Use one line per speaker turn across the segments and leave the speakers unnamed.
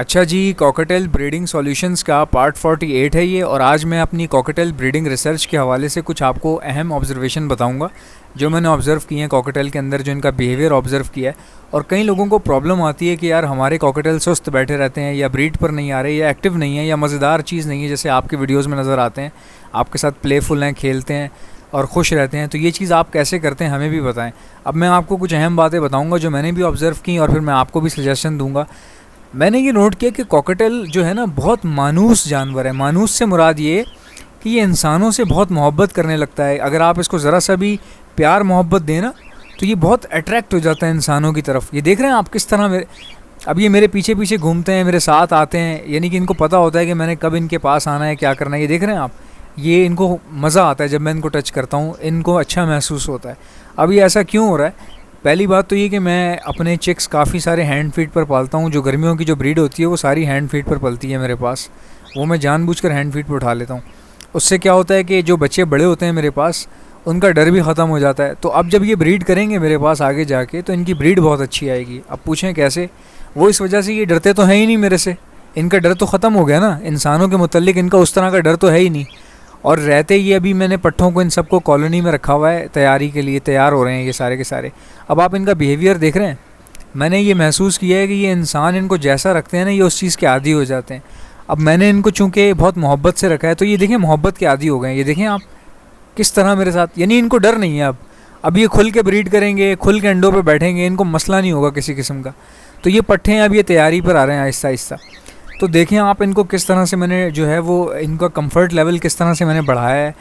अच्छा जी, cocktail breeding solutions का part 48 है ये। और आज मैं अपनी कॉकटेल ब्रीडिंग रिसर्च के हवाले से कुछ आपको अहम ऑब्जर्वेशन बताऊंगा जो मैंने ऑब्ज़र्व किए हैं कॉकटेल के अंदर, जो इनका बिहेवियर ऑब्ज़र्व किया है। और कई लोगों को प्रॉब्लम आती है कि यार हमारे कॉकटेल सुस्त बैठे रहते हैं, या ब्रीड पर नहीं आ रहे, या एक्टिव नहीं है, या मज़ेदार चीज़ नहीं है जैसे आपके वीडियोज़ में नज़र आते हैं, आपके साथ प्लेफुल हैं, खेलते हैं और खुश रहते हैं। तो ये चीज़ आप कैसे करते हैं हमें भी बताएं। अब मैं आपको कुछ अहम बातें बताऊंगा जो मैंने भी ऑब्ज़र्व की, और फिर मैं आपको भी सजेशन दूंगा। मैंने ये नोट किया कि कॉकटेल जो है ना बहुत मानूस जानवर है। मानूस से मुराद ये कि ये इंसानों से बहुत मोहब्बत करने लगता है। अगर आप इसको ज़रा सा भी प्यार मोहब्बत दें ना तो ये बहुत अट्रैक्ट हो जाता है इंसानों की तरफ। ये देख रहे हैं आप किस तरह अब ये मेरे पीछे पीछे घूमते हैं, मेरे साथ आते हैं, यानी कि इनको पता होता है कि मैंने कब इनके पास आना है, क्या करना है। ये देख रहे हैं आप, ये इनको मज़ा आता है जब मैं इनको टच करता हूँ, इनको अच्छा महसूस होता है। अब ये ऐसा क्यों हो रहा है? पहली बात तो ये कि मैं अपने चिक्स काफ़ी सारे हैंड फीड पर पालता हूँ। जो गर्मियों की जो ब्रीड होती है वो सारी हैंड फीड पर पलती है मेरे पास, वो मैं जानबूझकर हैंड फीड पर उठा लेता हूँ। उससे क्या होता है कि जो बच्चे बड़े होते हैं मेरे पास, उनका डर भी ख़त्म हो जाता है। तो अब जब ये ब्रीड करेंगे मेरे पास आगे जाके तो इनकी ब्रीड बहुत अच्छी आएगी। अब पूछें कैसे? वो इस वजह से ये डरते तो हैं ही नहीं मेरे से, इनका डर तो ख़त्म हो गया ना। इंसानों के मुतल्लिक इनका उस तरह का डर तो है ही नहीं। और रहते ये अभी मैंने पट्ठों को इन सबको कॉलोनी में रखा हुआ है, तैयारी के लिए तैयार हो रहे हैं ये सारे के सारे। अब आप इनका बिहेवियर देख रहे हैं। मैंने ये महसूस किया है कि ये इंसान इनको जैसा रखते हैं ना, ये उस चीज़ के आदी हो जाते हैं। अब मैंने इनको चूँकि बहुत मोहब्बत से रखा है तो ये देखें मोहब्बत के आदी हो गए हैं। ये देखें आप किस तरह मेरे साथ, यानी इनको डर नहीं है। अब ये खुल के ब्रीड करेंगे, खुल के अंडों पे बैठेंगे, इनको मसला नहीं होगा किसी किस्म का। तो ये पट्ठे हैं, अब ये तैयारी पर आ रहे हैं आहिस्ता आहिस्ता। तो देखें आप इनको किस तरह से मैंने जो है वो इनका कंफर्ट लेवल किस तरह से मैंने बढ़ाया है।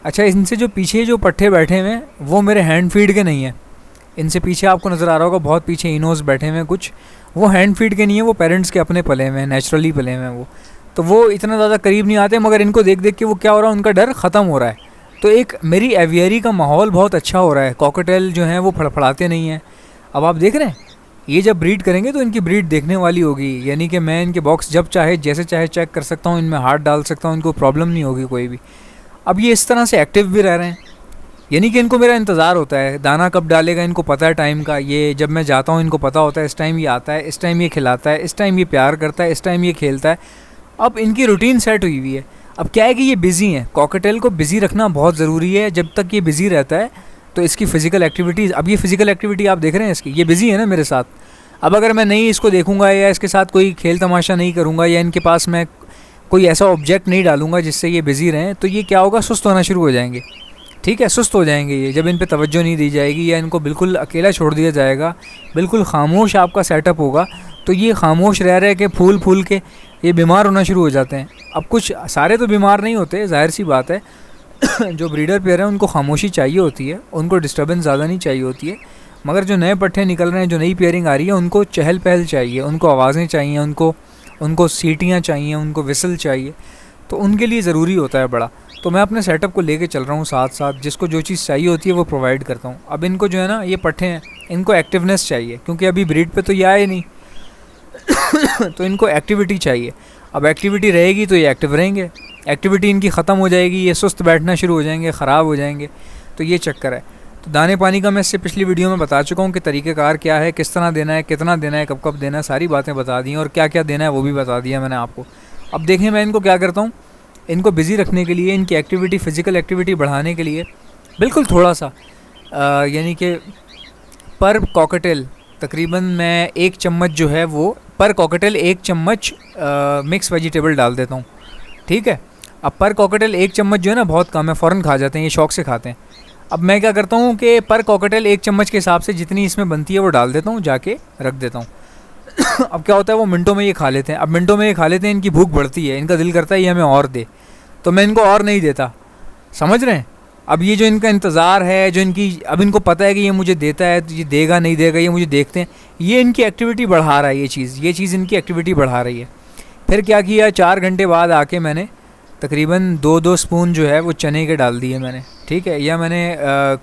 अच्छा, इनसे जो पीछे जो पट्ठे बैठे हुए हैं वो मेरे हैंड फीड के नहीं हैं। इनसे पीछे आपको नज़र आ रहा होगा बहुत पीछे इनोज बैठे हुए हैं कुछ, वो हैंड फीड के नहीं है, वो पेरेंट्स के अपने पले हुए हैं, नेचुरली पले हुए हैं वो। तो वो इतना ज़्यादा करीब नहीं आते, मगर इनको देख देख के वो क्या हो रहा है, उनका डर ख़त्म हो रहा है। तो एक मेरी एवियरी का माहौल बहुत अच्छा हो रहा है। कॉकटेल जो हैं वो फड़फड़ाते नहीं हैं। अब आप देख रहे हैं ये जब ब्रीड करेंगे तो इनकी ब्रीड देखने वाली होगी, यानी कि मैं इनके बॉक्स जब चाहे जैसे चाहे चेक कर सकता हूँ, इनमें हाथ डाल सकता हूँ, इनको प्रॉब्लम नहीं होगी कोई भी। अब ये इस तरह से एक्टिव भी रह रहे हैं, यानी कि इनको मेरा इंतज़ार होता है। दाना कब डालेगा इनको पता है टाइम का। ये जब मैं जाता हूँ इनको पता होता है इस टाइम ये आता है, इस टाइम ये खिलाता है, इस टाइम ये प्यार करता है, इस टाइम ये खेलता है। अब इनकी रूटीन सेट हुई हुई है। अब क्या है कि ये बिज़ी हैं, कॉकटेल को बिज़ी रखना बहुत ज़रूरी है। जब तक ये बिज़ी रहता है तो इसकी फ़िज़िकल एक्टिविटीज़, अब ये फ़िज़िकल एक्टिविटी आप देख रहे हैं इसकी, ये बिज़ी है ना मेरे साथ। अब अगर मैं नहीं इसको देखूंगा या इसके साथ कोई खेल तमाशा नहीं करूंगा या इनके पास मैं कोई ऐसा ऑब्जेक्ट नहीं डालूंगा जिससे ये बिज़ी रहें, तो ये क्या होगा, सुस्त होना शुरू हो जाएंगे। ठीक है, सुस्त हो जाएंगे ये जब इन पे तवज्जो नहीं दी जाएगी या इनको बिल्कुल अकेला छोड़ दिया जाएगा, बिल्कुल खामोश आपका सेटअप होगा, तो ये खामोश रह रहे के फूल फूल के ये बीमार होना शुरू हो जाते हैं। अब कुछ सारे तो बीमार नहीं होते, जाहिर सी बात है। जो ब्रीडर पेयर हैं उनको खामोशी चाहिए होती है, उनको डिस्टर्बेंस ज़्यादा नहीं चाहिए होती है। मगर जो नए पट्ठे निकल रहे हैं, जो नई पेयरिंग आ रही है, उनको चहल पहल चाहिए, उनको आवाज़ें चाहिए, उनको सीटियाँ चाहिए, उनको विसल चाहिए। तो उनके लिए ज़रूरी होता है बड़ा। तो मैं अपने सेटअप को लेके चल रहा हूँ साथ साथ, जिसको जो चीज़ चाहिए होती है वो प्रोवाइड करता हूँ। अब इनको जो है ना, ये पट्ठे हैं, इनको एक्टिवनेस चाहिए क्योंकि अभी ब्रीड पे तो ये आए नहीं। तो इनको एक्टिविटी चाहिए। अब एक्टिविटी रहेगी तो ये एक्टिव रहेंगे, एक्टिविटी इनकी ख़त्म हो जाएगी, ये सुस्त बैठना शुरू हो जाएंगे, ख़राब हो जाएंगे। तो ये चक्कर है। तो दाने पानी का मैं इससे पिछली वीडियो में बता चुका हूँ कि तरीक़ेकार क्या है, किस तरह देना है, कितना देना है, कब कब देना है, सारी बातें बता दी, और क्या क्या देना है वो भी बता दिया मैंने आपको। अब देखें मैं इनको क्या करता हूँ, इनको बिज़ी रखने के लिए, इनकी एक्टिविटी, फ़िज़िकल एक्टिविटी बढ़ाने के लिए बिल्कुल थोड़ा सा, यानी कि पर कॉकटेल तकरीबन मैं 1 चम्मच जो है वो, पर कॉकटेल 1 चम्मच मिक्स वेजिटेबल डाल देता हूँ। ठीक है। अब पर कॉकटेल 1 चम्मच जो है ना बहुत कम है, फ़ौरन खा जाते हैं, ये शौक़ से खाते हैं। अब मैं क्या करता हूँ कि पर कॉकटेल 1 चम्मच के हिसाब से जितनी इसमें बनती है वो डाल देता हूँ, जाके रख देता हूँ। अब क्या होता है, वो मिनटों में ये खा लेते हैं। अब मिनटों में ये खा लेते हैं, इनकी भूख बढ़ती है, इनका दिल करता है ये हमें और दे, तो मैं इनको और नहीं देता। समझ रहे हैं? अब ये जो इनका इंतज़ार है, जो इनकी, अब इनको पता है कि ये मुझे देता है तो ये देगा नहीं देगा, ये मुझे देखते हैं, ये इनकी एक्टिविटी बढ़ा रहा है। ये चीज़ इनकी एक्टिविटी बढ़ा रही है। फिर क्या किया, 4 घंटे बाद आके मैंने तकरीबन 2-2 स्पून जो है वो चने के डाल दिए मैंने। ठीक है। या मैंने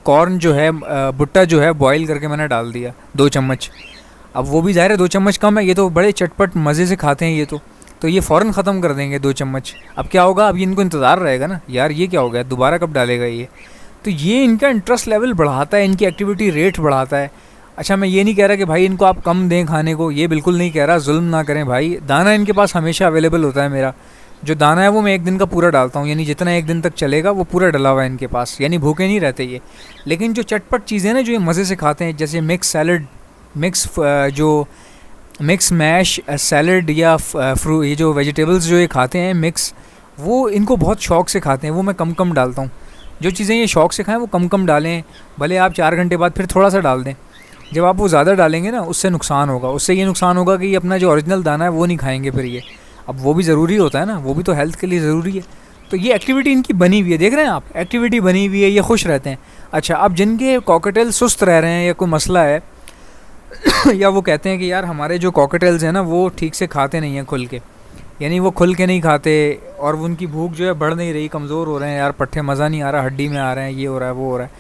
कॉर्न जो है, भुट्टा जो है बॉईल करके मैंने डाल दिया 2 चम्मच। अब वो भी ज़ाहिर है 2 चम्मच कम है, ये तो बड़े चटपट मज़े से खाते हैं ये तो ये फ़ौरन ख़त्म कर देंगे 2 चम्मच। अब क्या होगा, अब ये इनको इंतज़ार रहेगा ना, यार ये क्या हो गया, दोबारा कब डालेगा ये। तो ये इनका इंटरेस्ट लेवल बढ़ाता है, इनकी एक्टिविटी रेट बढ़ाता है। अच्छा, मैं ये नहीं कह रहा कि भाई इनको आप कम दें खाने को, ये बिल्कुल नहीं कह रहा, जुल्म ना करें भाई। दाना इनके पास हमेशा अवेलेबल होता है। मेरा जो दाना है वो मैं एक दिन का पूरा डालता हूँ, यानी जितना एक दिन तक चलेगा वो पूरा डला हुआ है इनके पास, यानी भूखे नहीं रहते ये। लेकिन जो चटपट चीज़ें ना जो ये मज़े से खाते हैं, जैसे मिक्स सैलड, जो मिक्स मैश सैलड या ये जो वेजिटेबल्स जो ये खाते हैं मिक्स, वो इनको बहुत शौक़ से खाते हैं, वो मैं कम कम डालता हूँ। जो चीज़ें ये शौक़ से खाएं वो कम कम डालें, भले आप 4 घंटे बाद फिर थोड़ा सा डाल दें। जब आप वो ज़्यादा डालेंगे ना उससे नुकसान होगा, उससे ये नुकसान होगा कि ये अपना जो ओरिजिनल दाना है वो नहीं खाएंगे फिर ये। अब वो भी ज़रूरी होता है ना, वो भी तो हेल्थ के लिए ज़रूरी है। तो ये एक्टिविटी इनकी बनी हुई है, देख रहे हैं आप, एक्टिविटी बनी हुई है, ये खुश रहते हैं। अच्छा, अब जिनके कॉकटेल सुस्त रह रहे हैं या कोई मसला है या वो कहते हैं कि यार हमारे जो कॉकटेल्स हैं ना वो ठीक से खाते नहीं हैं खुल के, यानी वो खुल के नहीं खाते और वो उनकी भूख जो है बढ़ नहीं रही, कमज़ोर हो रहे हैं, यार पट्ठे मज़ा नहीं आ रहा, हड्डी में आ रहे हैं, ये हो रहा है वो हो रहा है,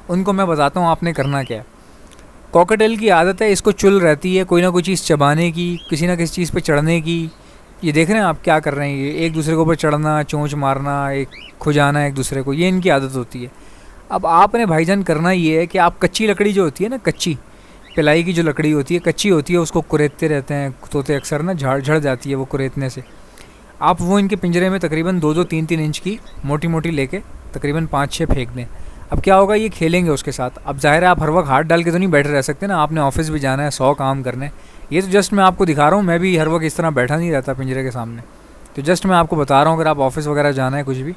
उनको मैं बताता हूँ आपने करना क्या है। कॉकटेल की आदत है, इसको चुल रहती है कोई ना कोई चीज़ चबाने की, किसी ना किसी चीज़ पे चढ़ने की। ये देख रहे हैं आप क्या कर रहे हैं, ये एक दूसरे के ऊपर चढ़ना, चोंच मारना, एक खुजाना एक दूसरे को, ये इनकी आदत होती है। अब आपने भाईजान करना ये है कि आप कच्ची लकड़ी जो होती है ना, कच्ची पिलाई की जो लकड़ी होती है, कच्ची होती है, उसको कुरेदते रहते हैं तोते अक्सर ना, झड़ जाती है वो कुरेदने से। आप वो इनके पिंजरे में तकरीबन 2-2, 3-3 इंच की मोटी मोटी लेके तकरीबन 5-6 फेंक दें। अब क्या होगा, ये खेलेंगे उसके साथ। अब ज़ाहिर है आप हर वक्त हाथ डाल के तो नहीं बैठे रह सकते ना, आपने ऑफिस भी जाना है, 100 काम करने। ये तो जस्ट मैं आपको दिखा रहा हूँ, मैं भी हर वक्त इस तरह बैठा नहीं रहता पिंजरे के सामने, तो जस्ट मैं आपको बता रहा हूँ अगर आप ऑफिस वगैरह जाना है कुछ भी,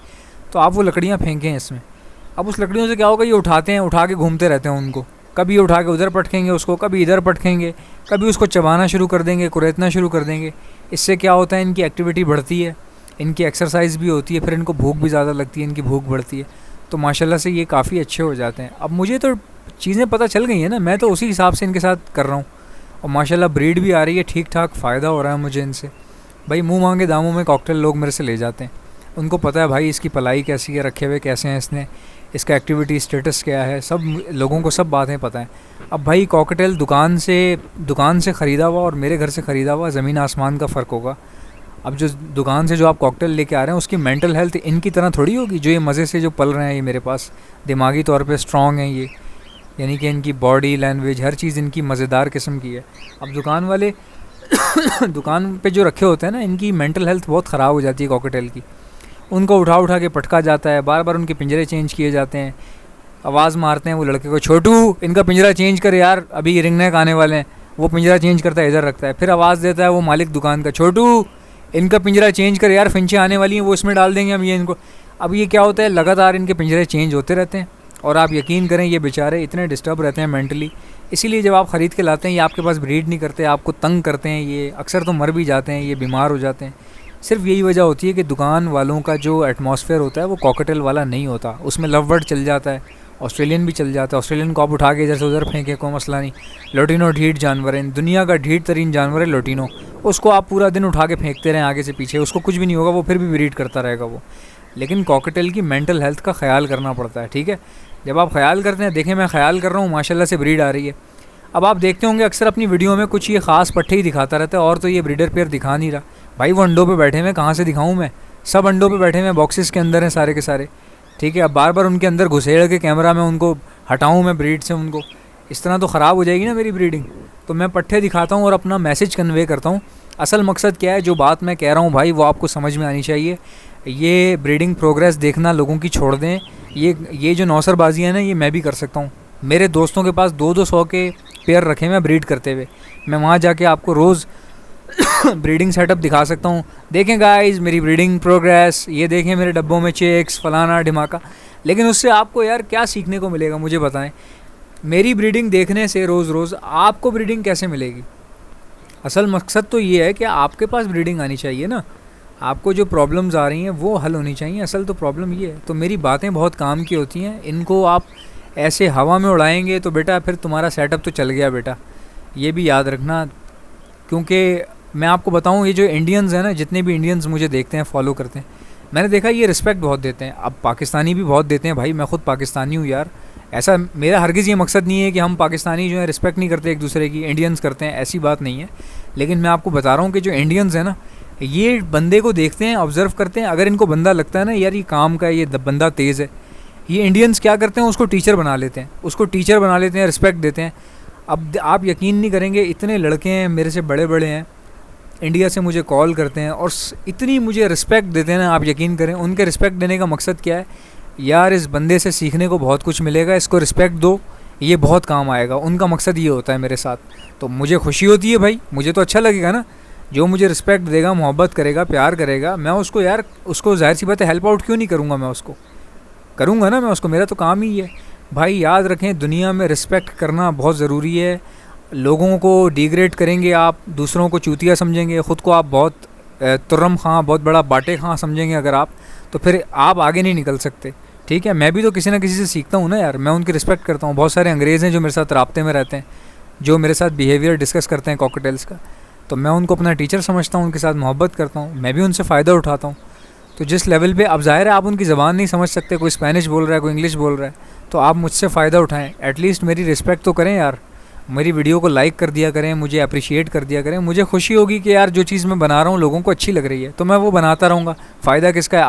तो आप वो लकड़ियाँ फेंकें इसमें। अब उस लकड़ियों से क्या होगा, ये उठाते हैं, उठा के घूमते रहते हैं उनको, कभी उठा के उधर पटकेंगे उसको, कभी इधर पटकेंगे, कभी उसको चबाना शुरू कर देंगे, कुरेदना शुरू कर देंगे। इससे क्या होता है, इनकी एक्टिविटी बढ़ती है, इनकी एक्सरसाइज भी होती है, फिर इनको भूख भी ज़्यादा लगती है, इनकी भूख बढ़ती है, तो माशाल्लाह से ये काफ़ी अच्छे हो जाते हैं। अब मुझे तो चीज़ें पता चल गई हैं ना, मैं तो उसी हिसाब से इनके साथ कर रहा हूँ, और माशाल्लाह ब्रीड भी आ रही है ठीक ठाक, फ़ायदा हो रहा है मुझे इनसे। भाई मुँह मांगे दामों में कॉकटेल लोग मेरे से ले जाते हैं, उनको पता है भाई इसकी पलाई कैसी है, रखे हुए कैसे हैं इसने, इसका एक्टिविटी स्टेटस क्या है, सब लोगों को सब बातें पता हैं। अब भाई कॉकटेल दुकान से ख़रीदा हुआ और मेरे घर से ख़रीदा हुआ ज़मीन आसमान का फ़र्क होगा। अब जो दुकान से जो आप कॉकटेल लेके आ रहे हैं उसकी मेंटल हेल्थ इनकी तरह थोड़ी होगी, जो ये मज़े से जो पल रहे हैं ये मेरे पास, दिमागी तौर पे स्ट्रॉन्ग हैं ये, यानी कि इनकी बॉडी लैंग्वेज हर चीज़ इनकी मज़ेदार किस्म की है। अब दुकान वाले दुकान पे जो रखे होते हैं ना, इनकी मेंटल हेल्थ बहुत ख़राब हो जाती है कॉकटेल की, उनको उठा उठा के पटका जाता है, बार बार उनके पिंजरे चेंज किए जाते हैं, आवाज़ मारते हैं वो लड़के को, छोटू इनका पिंजरा चेंज कर यार, अभी रिंग नेक आने वाले हैं। वो पिंजरा चेंज करता है, इधर रखता है, फिर आवाज़ देता है वो मालिक दुकान का, छोटू इनका पिंजरा चेंज कर यार, फिंचे आने वाली हैं, वो इसमें डाल देंगे हम ये इनको। अब ये क्या होता है, लगातार इनके पिंजरे चेंज होते रहते हैं, और आप यकीन करें ये बेचारे इतने डिस्टर्ब रहते हैं मेंटली। इसीलिए जब आप ख़रीद के लाते हैं ये आपके पास ब्रीड नहीं करते, आपको तंग करते हैं, ये अक्सर तो मर भी जाते हैं, ये बीमार हो जाते हैं। सिर्फ यही वजह होती है कि दुकान वालों का जो एटमॉस्फेयर होता है वो कॉकटेल वाला नहीं होता, उसमें लव बर्ड चल जाता है, ऑस्ट्रेलियन भी चल जाता है। ऑस्ट्रेलियन को आप उठा के इधर से उधर फेंके, कोई मसला नहीं। लोटिनो ढीठ जानवर है, दुनिया का ढीठ तरीन जानवर है लोटिनो, उसको आप पूरा दिन उठा के फेंकते रहें आगे से पीछे, उसको कुछ भी नहीं होगा, वो फिर भी ब्रीड करता रहेगा वो। लेकिन कॉकटेल की मेंटल हेल्थ का ख्याल करना पड़ता है, ठीक है। जब आप ख्याल करते हैं, देखें मैं ख्याल कर रहा हूँ, माशाल्लाह से ब्रीड आ रही है। अब आप देखते होंगे अक्सर अपनी वीडियो में कुछ ये ख़ास पट्टे ही दिखाता रहता है, और तो ये ब्रीडर पेयर दिखा नहीं रहा। भाई वो अंडों पे बैठे हुए, कहाँ से दिखाऊँ मैं, सब अंडों पे बैठे हुए, बॉक्सेस के अंदर हैं सारे के सारे, ठीक है। अब बार बार उनके अंदर घुसेड़ के कैमरा में उनको हटाऊँ मैं ब्रीड से उनको, इस तरह तो ख़राब हो जाएगी ना मेरी ब्रीडिंग। तो मैं पट्टे दिखाता हूँ और अपना मैसेज कन्वे करता हूँ। असल मकसद क्या है, जो बात मैं कह रहा हूँ भाई वो आपको समझ में आनी चाहिए। ये ब्रीडिंग प्रोग्रेस देखना लोगों की छोड़ दें, ये जो नौसरबाजी है ना, ये मैं भी कर सकता हूँ। मेरे दोस्तों के पास 200 के पेयर रखे हैं ब्रीड करते हुए, मैं वहाँ जाके आपको रोज़ ब्रीडिंग सेटअप दिखा सकता हूँ। देखें गाइस मेरी ब्रीडिंग प्रोग्रेस, ये देखें मेरे डब्बों में चेक्स फलाना ढिमाका। लेकिन उससे आपको यार क्या सीखने को मिलेगा, मुझे बताएं। मेरी ब्रीडिंग देखने से रोज़ रोज़ आपको ब्रीडिंग कैसे मिलेगी? असल मकसद तो ये है कि आपके पास ब्रीडिंग आनी चाहिए ना, आपको जो प्रॉब्लम्स आ रही हैं वो हल होनी चाहिए। असल तो प्रॉब्लम ये है। तो मेरी बातें बहुत काम की होती हैं, इनको आप ऐसे हवा में उड़ाएंगे तो बेटा फिर तुम्हारा सेटअप तो चल गया बेटा, ये भी याद रखना। क्योंकि मैं आपको बताऊं, ये जो इंडियंस हैं ना, जितने भी इंडियंस मुझे देखते हैं फॉलो करते हैं, मैंने देखा ये रिस्पेक्ट बहुत देते हैं। अब पाकिस्तानी भी बहुत देते हैं भाई, मैं ख़ुद पाकिस्तानी हूँ यार, ऐसा मेरा हरगिज़ ये मकसद नहीं है कि हम पाकिस्तानी जो है रिस्पेक्ट नहीं करते एक दूसरे की, इंडियंस करते हैं, ऐसी बात नहीं है। लेकिन मैं आपको बता रहा हूँ कि जो इंडियंस हैं ना, ये बंदे को देखते हैं, ऑब्ज़र्व करते हैं, अगर इनको बंदा लगता है ना यार ये काम का, ये बंदा तेज़ है, ये इंडियंस क्या करते हैं, उसको टीचर बना लेते हैं, रिस्पेक्ट देते हैं। अब आप यकीन नहीं करेंगे, इतने लड़के हैं मेरे से बड़े बड़े हैं, इंडिया से मुझे कॉल करते हैं और इतनी मुझे रिस्पेक्ट देते हैं ना, आप यकीन करें। उनके रिस्पेक्ट देने का मकसद क्या है, यार इस बंदे से सीखने को बहुत कुछ मिलेगा, इसको रिस्पेक्ट दो, ये बहुत काम आएगा। उनका मकसद ये होता है मेरे साथ। तो मुझे खुशी होती है भाई, मुझे तो अच्छा लगेगा ना। जो मुझे रिस्पेक्ट देगा, मोहब्बत करेगा, प्यार करेगा, मैं उसको यार उसको ज़ाहिर सी बात है हेल्प आउट क्यों नहीं करूँगा, मैं उसको करूँगा ना, मैं उसको, मेरा तो काम ही है। भाई याद रखें, दुनिया में रिस्पेक्ट करना बहुत ज़रूरी है। लोगों को डिग्रेड करेंगे आप, दूसरों को चूतिया समझेंगे, ख़ुद को आप बहुत तुर्रम खां, बहुत बड़ा बाटे खां समझेंगे अगर आप, तो फिर आप आगे नहीं निकल सकते। ठीक है, मैं भी तो किसी ना किसी से सीखता हूँ ना यार, मैं उनकी रिस्पेक्ट करता हूँ। बहुत सारे अंग्रेज़ हैं जो मेरे साथ राब्ते में रहते हैं, जो मेरे साथ बिहेवियर डिस्कस करते हैं कॉकटेल्स का, तो मैं उनको अपना टीचर समझता हूँ, उनके साथ मोहब्बत करता हूँ, मैं भी उनसे फ़ायदा उठाता हूँ। तो जिस लेवल पे, अब ज़ाहिर है आप उनकी ज़बान नहीं समझ सकते, कोई स्पेनिश बोल रहा है, कोई इंग्लिश बोल रहा है, तो आप मुझसे फ़ायदा उठाएं, एटलीस्ट मेरी रिस्पेक्ट तो करें यार। मेरी वीडियो को लाइक कर दिया करें, मुझे अप्रिशिएट कर दिया करें। मुझे खुशी होगी कि यार जो चीज़ मैं बना रहा हूँ लोगों को अच्छी लग रही है, तो मैं वो बनाता रहूँगा। फ़ायदा किसका है?